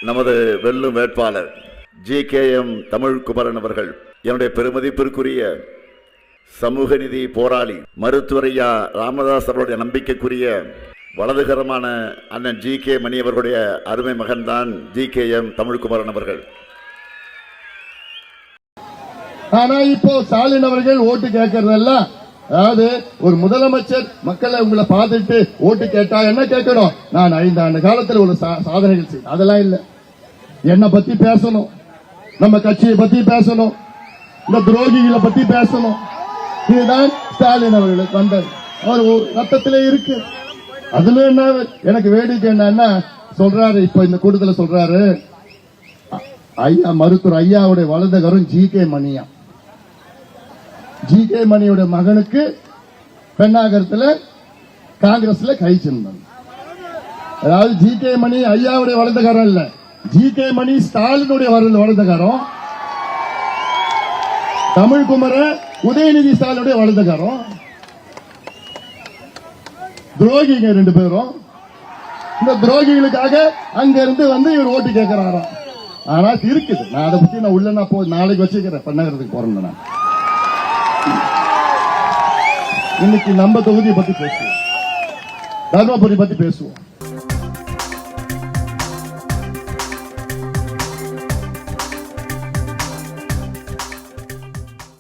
நமது வெல்லும் வேட்பாளர் ஜி.கே.எம். தமிழ்குமரன் அவர்கள் என்னுடைய பெருமதிப்பிற்குரிய சமூக நீதி போராளி மருத்துவரையா ராமதாஸ் அவருடைய நம்பிக்கைக்குரிய வலதுகரமான அண்ணன் ஜி.கே. மணி அவர்களுடைய அருமை மகன்தான் ஜி.கே.எம். தமிழ்குமரன் அவர்கள். ஆனா இப்போ ஸ்டாலின் அவர்கள் ஓட்டு கேட்கறதல்ல, அதாவது ஒரு முதலமைச்சர் மக்களை உங்களை பார்த்துட்டு ஓட்டு கேட்டா என்ன கேட்கணும், நான் 5 ஆண்டு காலத்தில் ஒரு சாதனைகள் செய்ய, அதெல்லாம் இல்ல. என்னை பத்தி பேசணும், நம்ம கட்சியை பத்தி பேசணும், இந்த துரோகிகளை பத்தி பேசணும். இதுதான் ஸ்டாலின் அவர்களுக்கு வந்தது. அவர் ரத்தத்திலே இருக்கு. அதுல என்ன எனக்கு வேடிக்கை என்னன்னா சொல்றாரு, இப்ப இந்த கூட்டத்தில் சொல்றாரு, ஐயா மருத்துவர் ஐயாவுடைய வலதுகரம் ஜி.கே. மணியா, ஜி.கே. மணியோட மகனுக்கு பெண்ணாகரத்துல காங்கிரஸ்ல கை சின்னம். அதாவது ஜி.கே. மணி ஐயாவுடைய வலதுகரம் இல்ல, ஜி.கே. மணி ஸ்டாலினுடைய வலதுகரம், தமிழ்குமர உதயநிதி ஸ்டாலினுடைய வலதுகரம். துரோகிங்க 2 பேரும். இந்த துரோகிகளுக்காக அங்க இருந்து வந்து இவர் ஓட்டு கேட்கிறாராம். ஆனா இருக்குது, நான் அதை பத்தி நான் உள்ள நாளைக்கு வச்சுக்கிறேன். பெண்ணாகரத்துக்கு போறேன். நான் இன்னைக்கு நம்ம தொகுதியை பத்தி பேசுவோம், தர்மபுரி பத்தி பேசுவோம்.